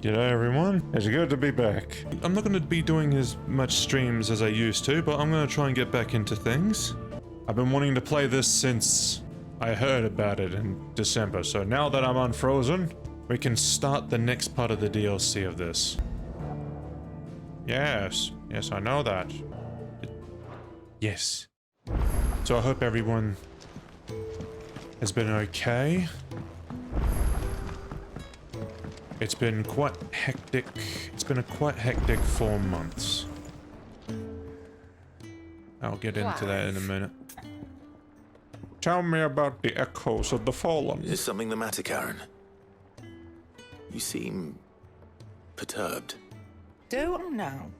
G'day everyone, it's good to be back. I'm not going to be doing as much streams as I used to, but I'm going to try and get back into things. I've been wanting to play this since I heard about it in December, so now that I'm unfrozen, we can start the next part of the DLC of this. Yes, I know that. Yes. So I hope everyone has been okay. It's been quite hectic. It's been a quite hectic 4 months. I'll get into that in a minute. Tell me about the echoes of the fallen. Is something the matter, Karen? You seem perturbed. Don't know.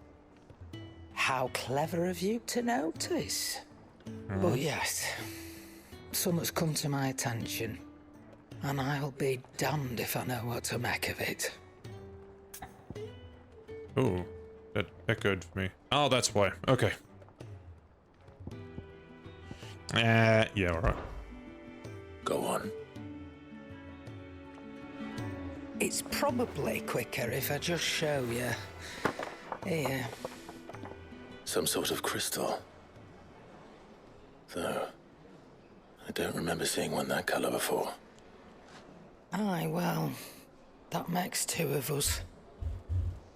How clever of you to notice. But yes, something's come to my attention. And I'll be damned if I know what to make of it. Ooh, that echoed for me. Oh, that's why. Okay. Yeah, alright. Go on. It's probably quicker if I just show you. Here. Some sort of crystal. Though, I don't remember seeing one that color before. Aye, well, that makes two of us.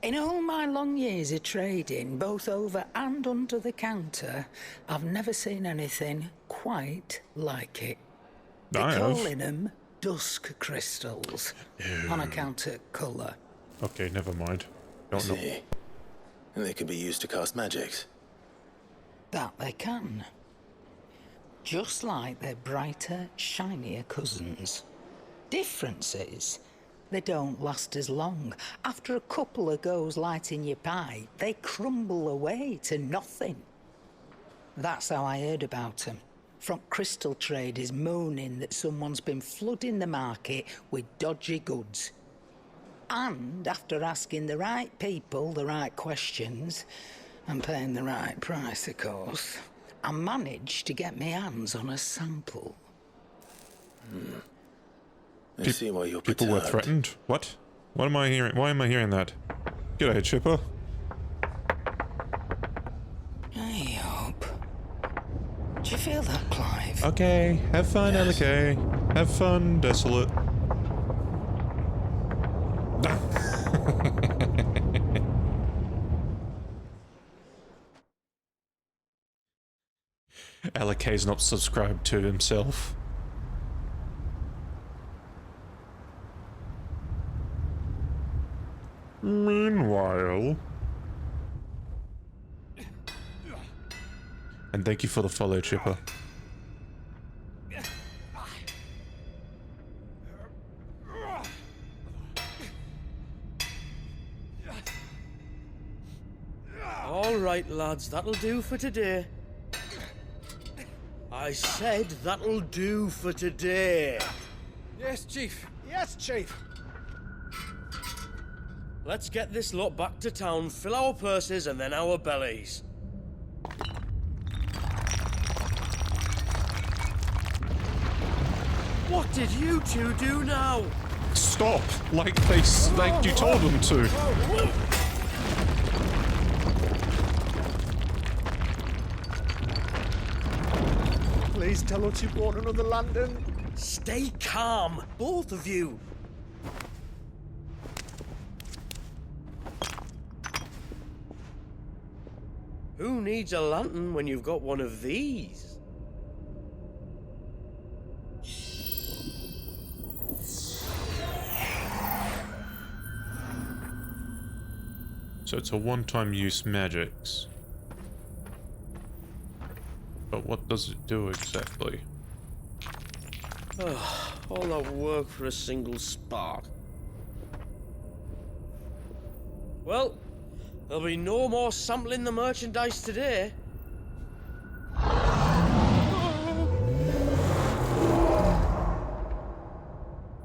In all my long years of trading, both over and under the counter, I've never seen anything quite like it. They're calling them Dusk crystals, on account of colour. Okay, never mind. Don't know. See, and they could be used to cast magics. That they can. Just like their brighter, shinier cousins. Difference is, they don't last as long. After a couple of goes lighting your pipe, they crumble away to nothing. That's how I heard about them. From crystal traders moaning that someone's been flooding the market with dodgy goods. And after asking the right people the right questions, and paying the right price, of course, I managed to get my hands on a sample. I see why you're People were threatened? What? What am I hearing? Why am I hearing that? G'day, Chipper. I hope. Do you feel that, Clive? Okay, have fun, Yes. LK. Have fun, Desolate. LK's not subscribed to himself. Meanwhile... And thank you for the follow, Chipper. All right, lads, that'll do for today. I said that'll do for today. Yes, Chief. Yes, Chief. Let's get this lot back to town, fill our purses and then our bellies. What did you two do now? Stop! Like you told them to. Please tell us you brought another lantern. Stay calm, both of you. Who needs a lantern when you've got one of these? So it's a one-time use magics. But what does it do exactly? All that work for a single spark. Well, there'll be no more sampling the merchandise today.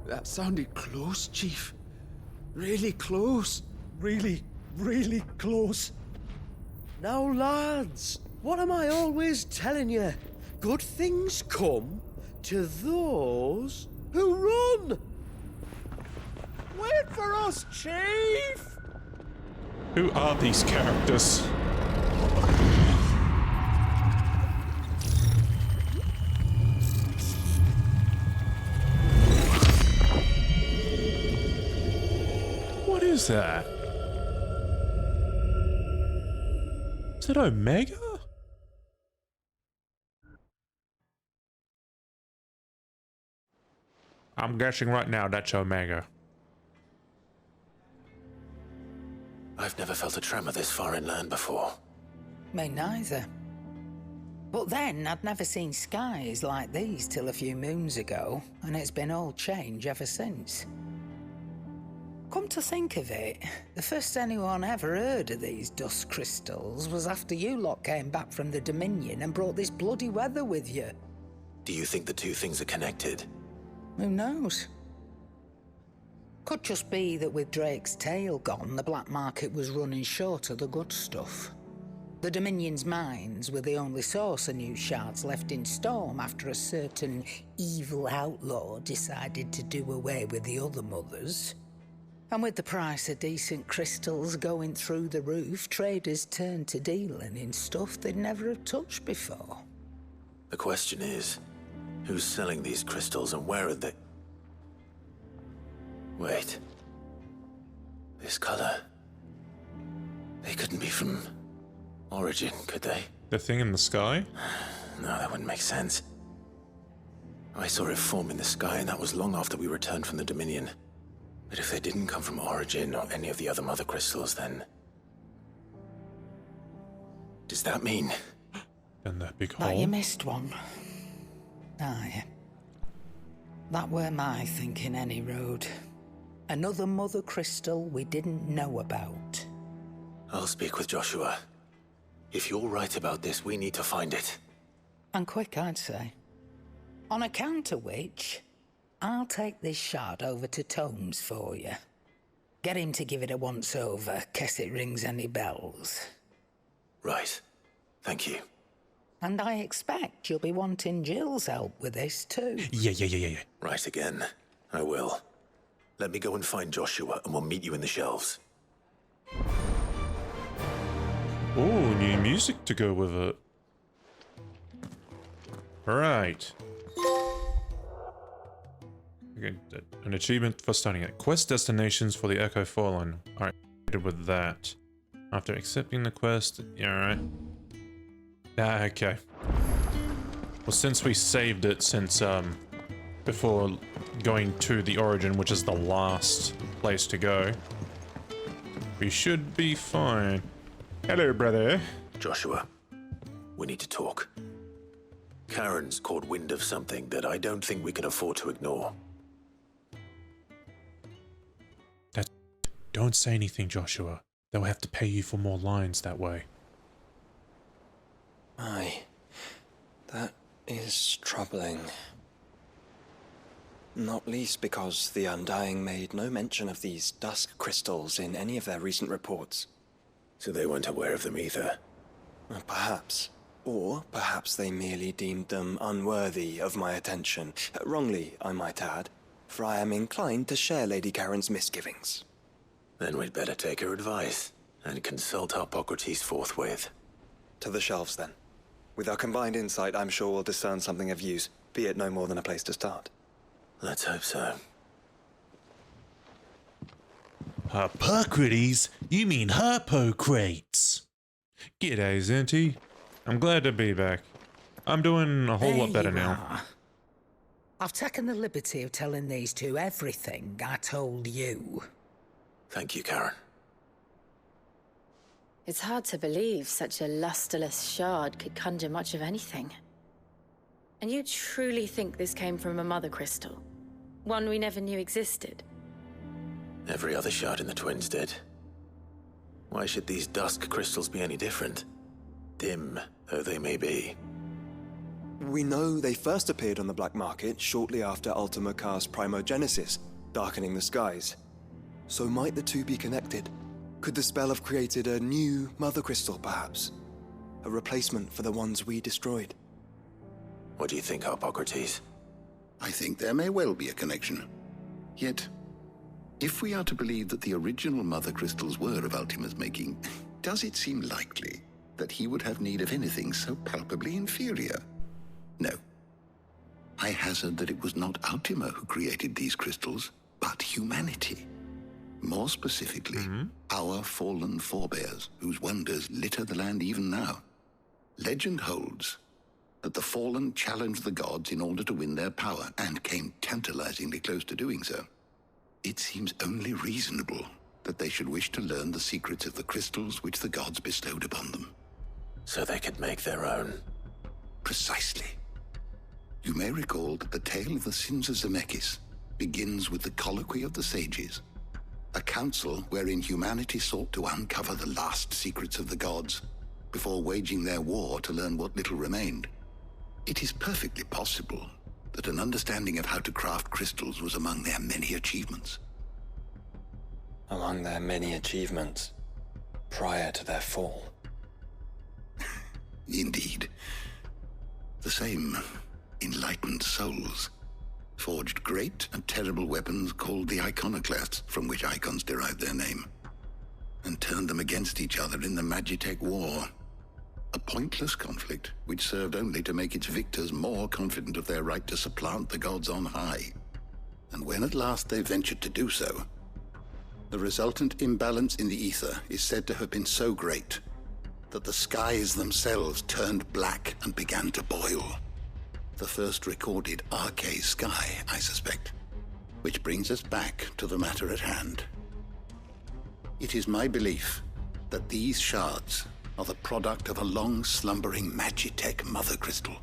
That sounded close, Chief. Really close. Really, really close. Now, lads, what am I always telling you? Good things come to those who run. Wait for us, Chief! Who are these characters? What is that? Is that Omega? I'm guessing right now that's Omega. I've never felt a tremor this far inland before. Me neither. But then I'd never seen skies like these till a few moons ago, and it's been all change ever since. Come to think of it, the first anyone ever heard of these dust crystals was after you lot came back from the Dominion and brought this bloody weather with you. Do you think the two things are connected? Who knows? Could just be that with Drake's tail gone, the black market was running short of the good stuff. The Dominion's mines were the only source of new shards left in Storm after a certain evil outlaw decided to do away with the other mothers. And with the price of decent crystals going through the roof, traders turned to dealing in stuff they'd never have touched before. The question is, who's selling these crystals and where are they? Wait. This color. They couldn't be from Origin, could they? The thing in the sky? No, that wouldn't make sense. I saw it form in the sky, and that was long after we returned from the Dominion. But if they didn't come from Origin or any of the other mother crystals, then... does that mean... And that big But hole? you missed one. Aye. That were my thinking, any road. Another mother crystal we didn't know about. I'll speak with Joshua. If you're right about this, we need to find it. And quick, I'd say. On account of which, I'll take this shard over to Tomes for you. Get him to give it a once-over, case it rings any bells. Right. Thank you. And I expect you'll be wanting Jill's help with this too. Yeah. Right again. I will. Let me go and find Joshua, and we'll meet you in the shelves. Oh, new music to go with it. Right. Okay, an achievement for starting it. Quest destinations for the Echo Fallen. Alright, with that. After accepting the quest, yeah, alright. Ah, okay. Well, since we saved it since, before going to the Origin, which is the last place to go, we should be fine. Hello, brother. Joshua, we need to talk. Karen's caught wind of something that I don't think we can afford to ignore. Don't say anything, Joshua. They'll have to pay you for more lines that way. Aye, that is troubling. Not least because the Undying made no mention of these Dusk crystals in any of their recent reports. So they weren't aware of them either. Perhaps. Or perhaps they merely deemed them unworthy of my attention. Wrongly, I might add, for I am inclined to share Lady Karen's misgivings. Then we'd better take her advice and consult Hippocrates forthwith. To the shelves, then. With our combined insight, I'm sure we'll discern something of use, be it no more than a place to start. Let's hope so. Hippocrates? You mean Hippocrates? G'day, Zenty. I'm glad to be back. I'm doing a whole lot better now. Are. I've taken the liberty of telling these two everything I told you. Thank you, Karen. It's hard to believe such a lusterless shard could conjure much of anything. And you truly think this came from a mother crystal? One we never knew existed? Every other shard in the Twins did. Why should these Dusk crystals be any different? Dim though they may be. We know they first appeared on the black market shortly after Ultima Car's primogenesis, darkening the skies. So might the two be connected? Could the spell have created a new mother crystal, perhaps? A replacement for the ones we destroyed? What do you think, Hippocrates? I think there may well be a connection. Yet, If we are to believe that the original mother crystals were of Ultima's making, does it seem likely that he would have need of anything so palpably inferior? No. I hazard that it was not Ultima who created these crystals, but humanity. More specifically, our fallen forebears, whose wonders litter the land even now. Legend holds that the fallen challenged the gods in order to win their power, and came tantalizingly close to doing so. It seems only reasonable that they should wish to learn the secrets of the crystals which the gods bestowed upon them. So they could make their own. Precisely. You may recall that the tale of the sins of Zemeckis begins with the colloquy of the sages, a council wherein humanity sought to uncover the last secrets of the gods before waging their war to learn what little remained. It is perfectly possible that an understanding of how to craft crystals was among their many achievements. Among their many achievements, prior to their fall. Indeed. The same enlightened souls forged great and terrible weapons called the iconoclasts, from which icons derived their name, and turned them against each other in the Magitech War. A pointless conflict which served only to make its victors more confident of their right to supplant the gods on high. And when at last they ventured to do so, the resultant imbalance in the ether is said to have been so great that the skies themselves turned black and began to boil. The first recorded arcade sky, I suspect. Which brings us back to the matter at hand. It is my belief that these shards are the product of a long-slumbering Magitech mother crystal,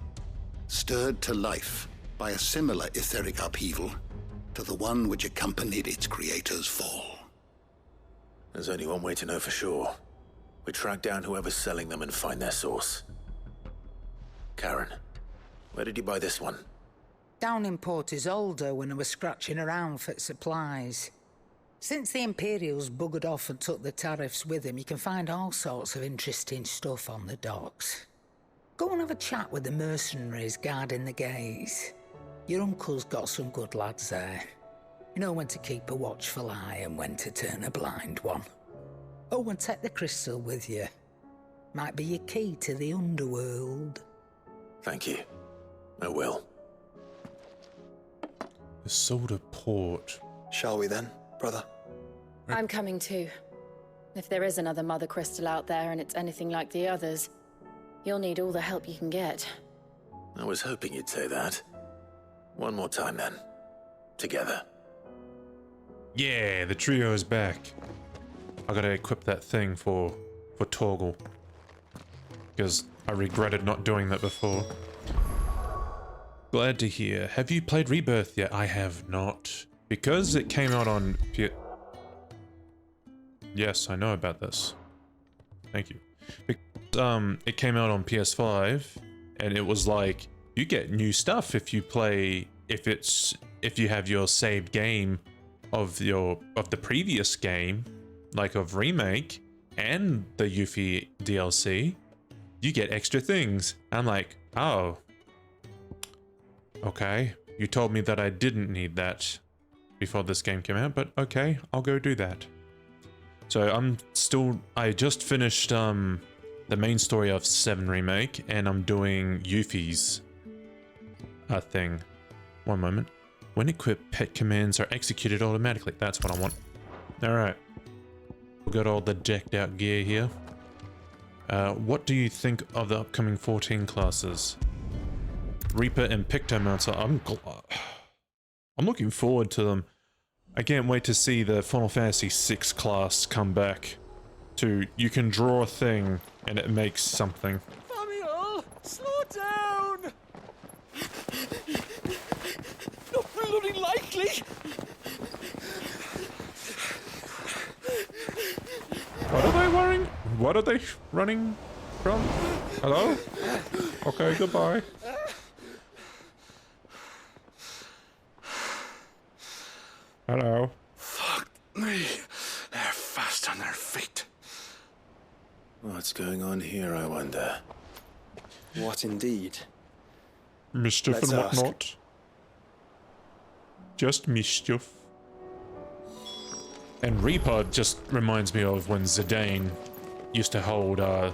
stirred to life by a similar etheric upheaval to the one which accompanied its creator's fall. There's only one way to know for sure. We track down whoever's selling them and find their source. Karen, where did you buy this one? Down in Port Isolde when I was scratching around for supplies. Since the Imperials buggered off and took the tariffs with them, you can find all sorts of interesting stuff on the docks. Go and have a chat with the mercenaries guarding the gates. Your uncle's got some good lads there. You know when to keep a watchful eye and when to turn a blind one. Oh, and take the crystal with you. Might be your key to the underworld. Thank you. I will. The Solder Port. Shall we then, brother? I'm coming too. If there is another mother crystal out there and it's anything like the others, you'll need all the help you can get. I was hoping you'd say that. One more time then. Together. Yeah, the trio is back. I gotta equip that thing for Torgal. Because I regretted not doing that before. Glad to hear. Have you played Rebirth yet? I have not. Because it came out on Yes, I know about this. Thank you. Because, it came out on PS5, and it was like, you get new stuff if you play, if you have your saved game of the previous game, like of Remake, and the Yuffie DLC, you get extra things. I'm like, oh. Okay, you told me that I didn't need that before this game came out, but okay, I'll go do that. So I just finished the main story of 7 Remake, and I'm doing Yuffie's thing. One moment. When equipped, pet commands are executed automatically. That's what I want. Alright. We've got all the decked out gear here. What do you think of the upcoming 14 classes? Reaper and Pictomancer. I'm looking forward to them. I can't wait to see the Final Fantasy VI class come back. You can draw a thing and it makes something. Famiel, slow down! Not bloody likely! What are they running from? Hello? Okay, goodbye. Hello. Fuck me. They're fast on their feet. What's going on here, I wonder? What indeed? Mischief Let's and ask. whatnot. Just mischief. And Reaper just reminds me of when Zidane used to hold the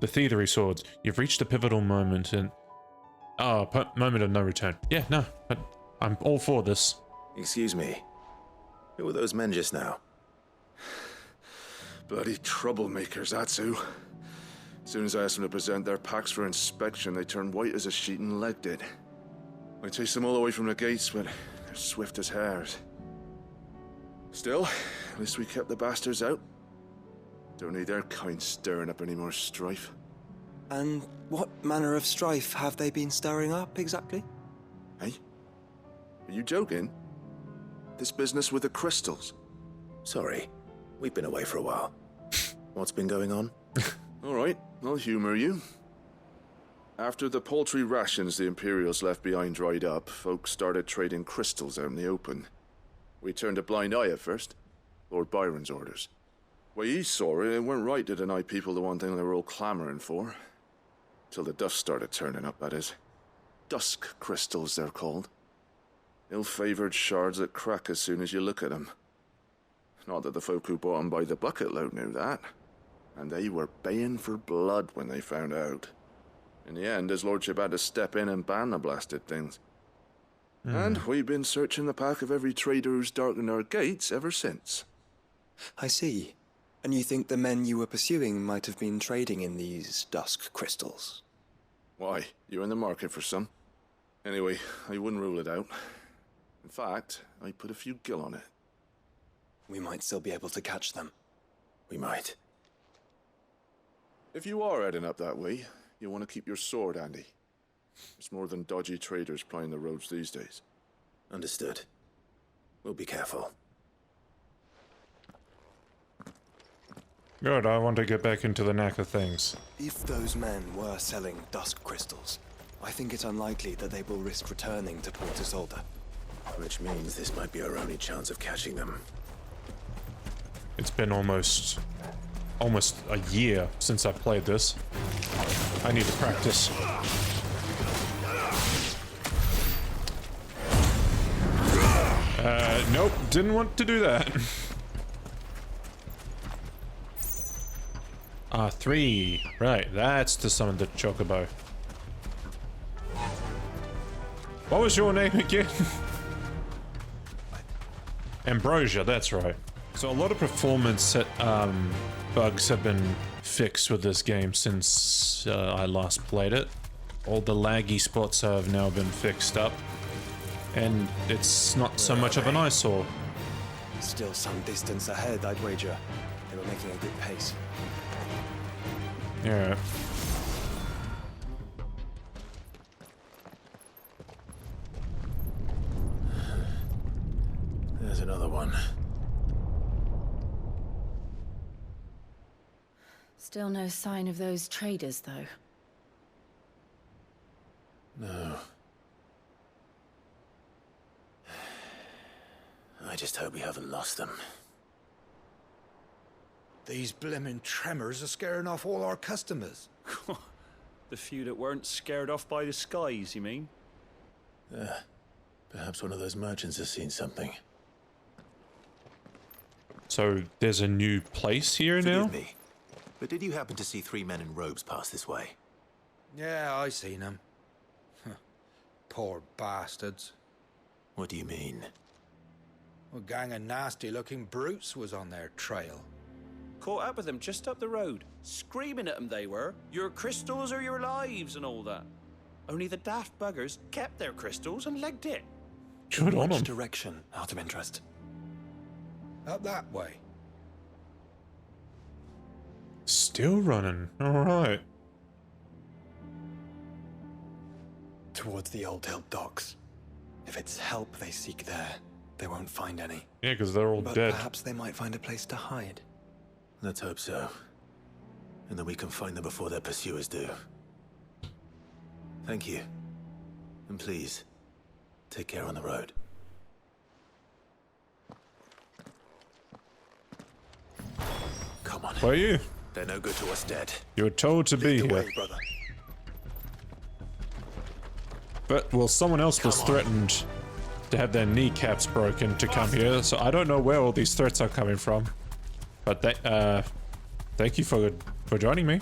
Theory swords. You've reached a pivotal moment and... moment of no return. Yeah, no, but I'm all for this. Excuse me. Who were those men just now? Bloody troublemakers, that's who. As soon as I asked them to present their packs for inspection, they turned white as a sheet and legged it. I chased them all away from the gates, but they're swift as hares. Still, at least we kept the bastards out. Don't need their kind stirring up any more strife. And what manner of strife have they been stirring up, exactly? Hey? Are you joking? This business with the crystals? Sorry, we've been away for a while. What's been going on? Alright, I'll humor you. After the paltry rations the Imperials left behind dried up, folks started trading crystals out in the open. We turned a blind eye at first. Lord Byron's orders. Way he saw it, it weren't right to deny people the one thing they were all clamoring for. Till the dust started turning up, that is. Dusk crystals, they're called. Ill-favored shards that crack as soon as you look at them. Not that the folk who bought them by the bucket load knew that. And they were baying for blood when they found out. In the end, his lordship had to step in and ban the blasted things. And we've been searching the pack of every trader who's darkened our gates ever since. I see. And you think the men you were pursuing might have been trading in these dusk crystals? Why? You're in the market for some. Anyway, I wouldn't rule it out. In fact, I put a few gil on it. We might still be able to catch them. We might. If you are heading up that way, you want to keep your sword handy. It's more than dodgy traders plying the roads these days. Understood. We'll be careful. Good, I want to get back into the knack of things. If those men were selling dusk crystals, I think it's unlikely that they will risk returning to Port Isolde. Which means this might be our only chance of catching them. It's been almost a year since I played this. I need to practice. Nope, didn't want to do that. R3. Right, that's to summon the Chocobo. What was your name again? Ambrosia, that's right. So a lot of performance bugs have been fixed with this game since I last played it. All the laggy spots have now been fixed up. And it's not so much of an eyesore. Still some distance ahead, I'd wager. They were making a good pace. Yeah. There's another one. Still no sign of those traders, though. No. I just hope we haven't lost them. These blimmin' tremors are scaring off all our customers. The few that weren't scared off by the skies, you mean? Perhaps one of those merchants has seen something. So there's a new place here now? Forgive me, but did you happen to see 3 men in robes pass this way? Yeah, I seen them. Poor bastards. What do you mean? A gang of nasty-looking brutes was on their trail. Caught up with them just up the road, screaming at them they were, "Your crystals are your lives," and all that. Only the daft buggers kept their crystals and legged it. Good on Which them. direction, out of interest? Up that way. Still running. Alright. Towards the Old Hill docks. If it's help they seek there, they won't find any. Yeah, because they're all But dead. perhaps they might find a place to hide. Let's hope so. And that we can find them before their pursuers do. Thank you. And please, take care on the road. Come on. Were you? They're no good to us dead. You were told to be Lead the here. way, brother. But, well, someone else was threatened to have their kneecaps broken to come here, so I don't know where all these threats are coming from. But thank you for joining me.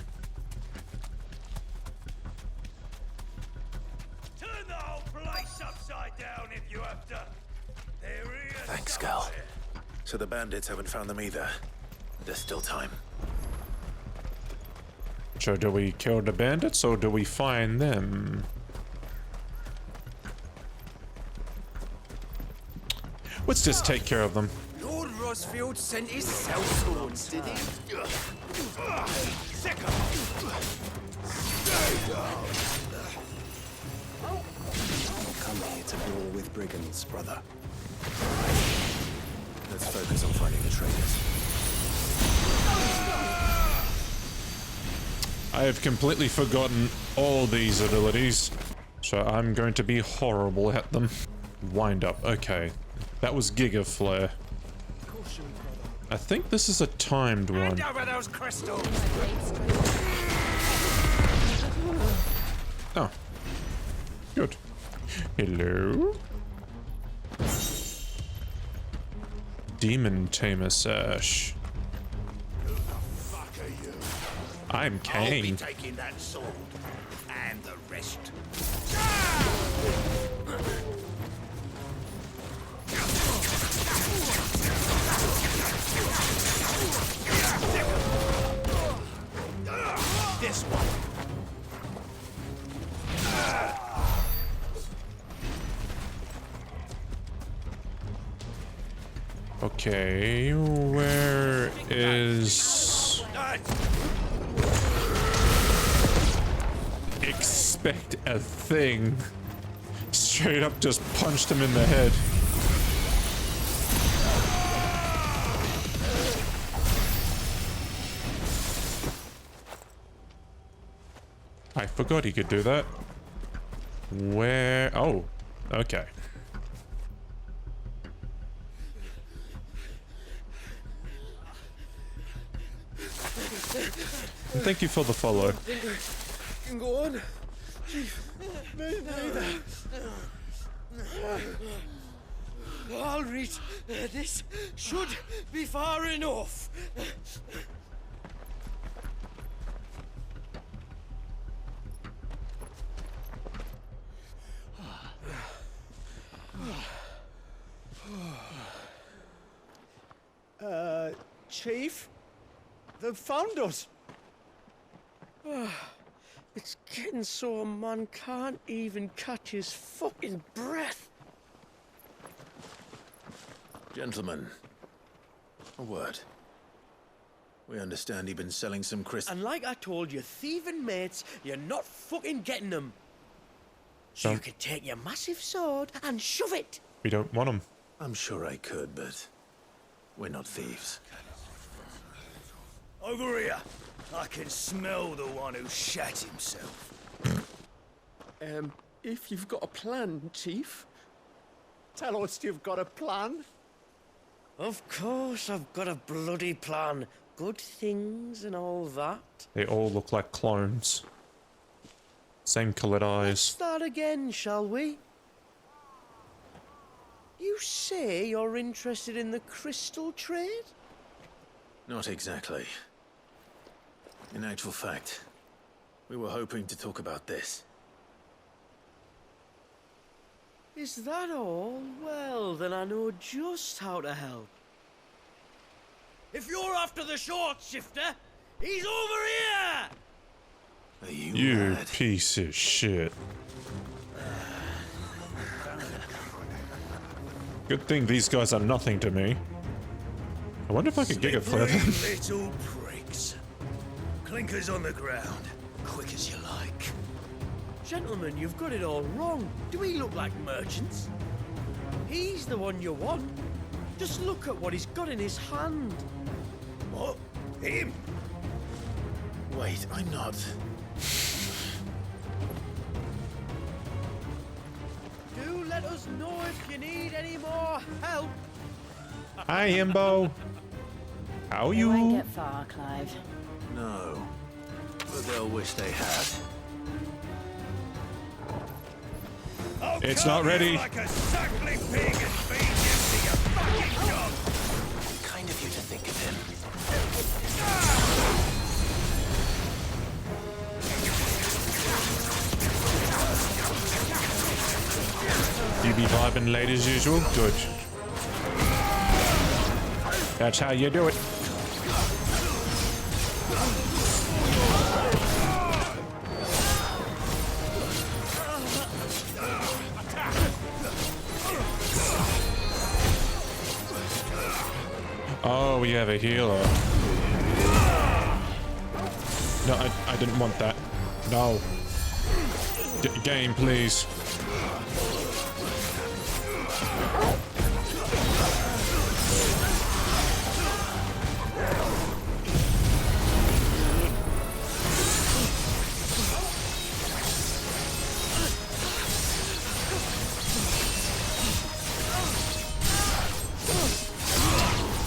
Turn the whole place upside down if you have to. Thanks, Gal. So the bandits haven't found them either. There's still time. So do we kill the bandits or do we find them? Let's just take care of them. Lord Rosfield sent his sellswords, did he? Sick Come here to brawl with brigands, brother. Let's focus on finding the traitors. I have completely forgotten all these abilities, so I'm going to be horrible at them. Wind up, okay. That was Giga Flare. I think this is a timed one. Hand over those crystals! Oh. Good. Hello? Demon Tamer Sash. Who the fuck are you? I'm I'll be Kane. taking that sword and the rest. This one. Okay, where is... Expect a thing. Straight up just punched him in the head. I forgot he could do that. Where? Oh, okay. Thank you for the follow. Can go on. Chief, me neither. I'll read. This should be far enough. Chief? They've found us. It's getting so a man can't even catch his fucking breath. Gentlemen, a word. We understand you've been selling some crystals. And like I told your thieving mates, you're not fucking getting them. So you can take your massive sword and shove it. We don't want him. I'm sure I could, but we're not thieves. Over here. I can smell the one who shat himself. If you've got a plan, Chief. Tell us you've got a plan. Of course I've got a bloody plan. Good things and all that. They all look like clones. Same colored eyes. Start again, shall we? You say you're interested in the crystal trade? Not exactly. In actual fact, we were hoping to talk about this. Is that all? Well, then I know just how to help. If you're after the short shifter, he's over here! Are you You mad? piece of shit. Good thing these guys are nothing to me. I wonder if I could Giga Flare them. Little pricks. Clinkers on the ground. Quick as you like. Gentlemen, you've got it all wrong. Do we look like merchants? He's the one you want. Just look at what he's got in his hand. What? Him? Wait, I'm not. Do let us know if you need any more help. Hi, Imbo. How are They won't you? get far, Clive. No. But they'll wish they had. It's not ready. Like a suckling pig and feed him to your fucking dog. Kind of you to think of him. You be vibing late as usual? Good. That's how you do it. Oh, we have a healer. No, I didn't want that. No. Game, please.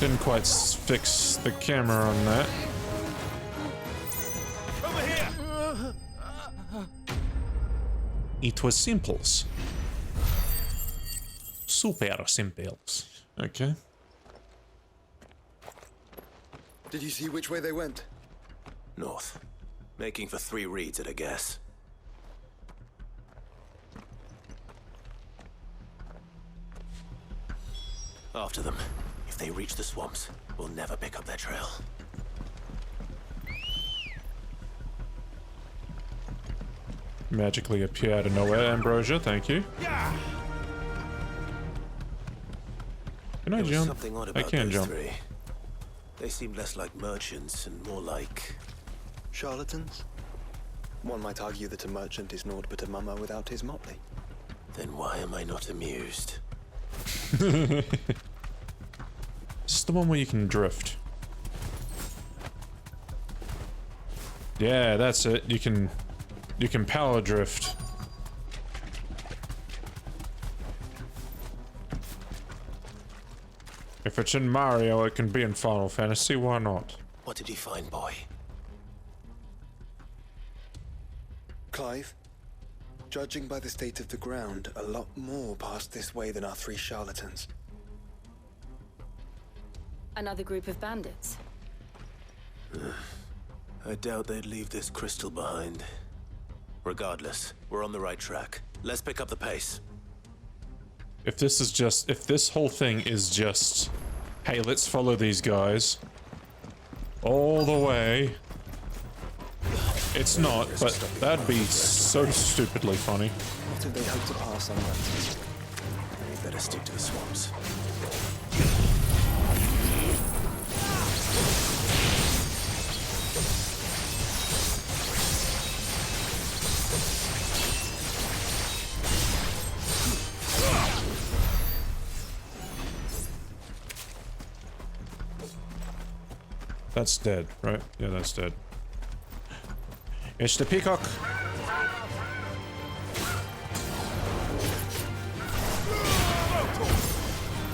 Didn't quite fix the camera on that. Over here. It was simples. Super simples. Okay. Did you see which way they went? North. Making for 3 reads at a guess. After them. If they reach the swamps, we'll never pick up their trail. Magically appear out of nowhere, Ambrosia, thank you. Can I jump? Something odd I about can those jump. 3. They seemed less like merchants and more like... Charlatans? One might argue that a merchant is naught but a mummer without his motley. Then why am I not amused? This is the one where you can drift. Yeah, that's it. You can power drift. If it's in Mario, it can be in Final Fantasy. Why not? What did you find, boy? Clive, judging by the state of the ground, a lot more passed this way than our 3 charlatans. Another group of bandits. I doubt they'd leave this crystal behind. Regardless, we're on the right track. Let's pick up the pace. If this whole thing is just, hey, let's follow these guys all the way. It's not, but that'd be so stupidly funny. What if they hope to pass on that? We better stick to the swamps. That's dead, right? Yeah, that's dead. It's the peacock.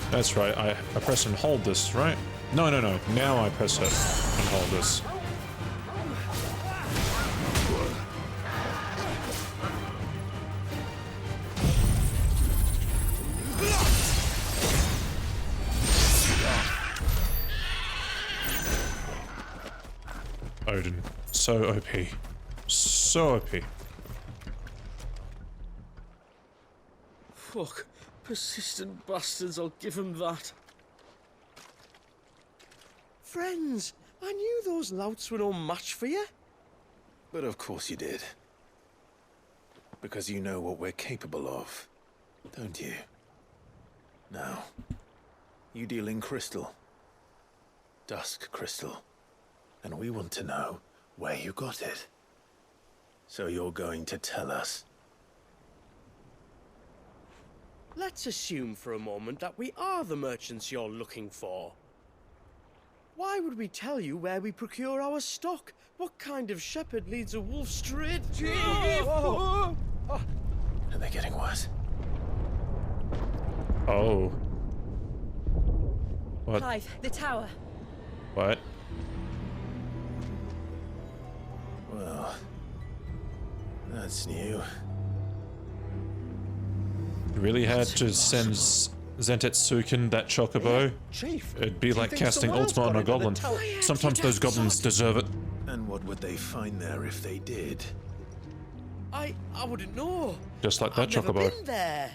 That's right, I press and hold this, right? No. Now I press it and hold this. Odin. So OP. So OP. Fuck. Persistent bastards, I'll give them that. Friends, I knew those louts were no match for you. But of course you did. Because you know what we're capable of, don't you? Now, you deal in crystal. Dusk crystal. And we want to know where you got it. So you're going to tell us? Let's assume for a moment that we are the merchants you're looking for. Why would we tell you where we procure our stock? What kind of shepherd leads a wolf straight? Are they getting worse? Oh. What? Clive, the tower. What? Well, that's new. Really had to send Zentetsuken that chocobo. Chief, It'd be like casting Ultima on a goblin. Sometimes those goblins deserve it. And what would they find there if they did? I wouldn't know. Just like that I've never chocobo. been there.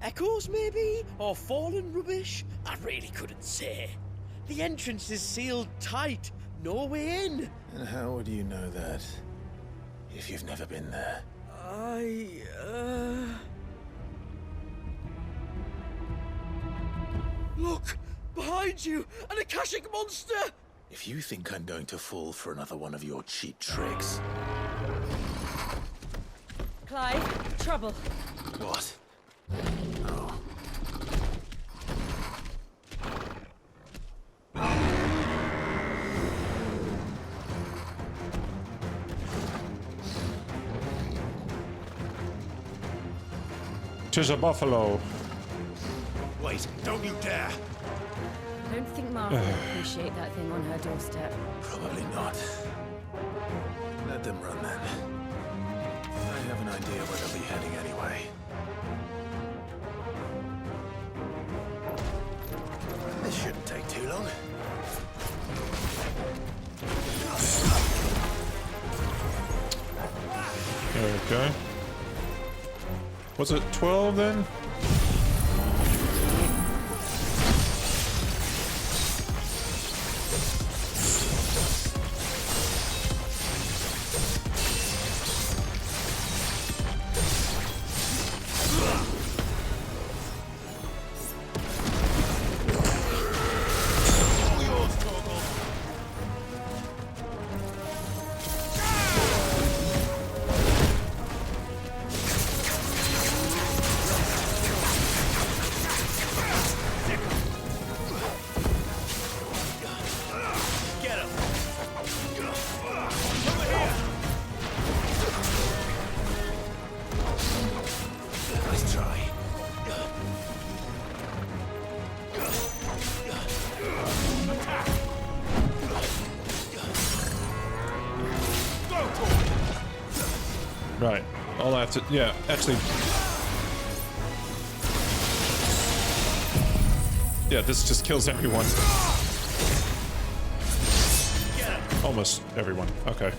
Echoes, maybe? Or fallen rubbish? I really couldn't say. The entrance is sealed tight. No way in. And how would you know that if you've never been there? Look! Behind you! An Akashic monster! If you think I'm going to fall for another one of your cheap tricks... Clive, trouble. What? Oh. Tis a buffalo. Wait, don't you dare! I don't think Martha would appreciate that thing on her doorstep. Probably not. Let them run then. I have an idea where they'll be heading anyway. This shouldn't take too long. Okay. Was it 12 then? Right. All I have to... Yeah, actually... Yeah, this just kills everyone. Almost everyone. Okay.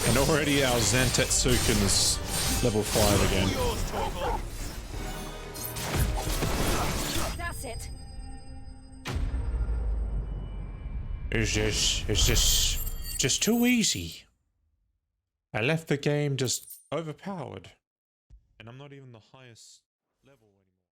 And already our Zentetsuken is level 5 again. That's it. Is this just too easy? I left the game just overpowered. And I'm not even the highest level.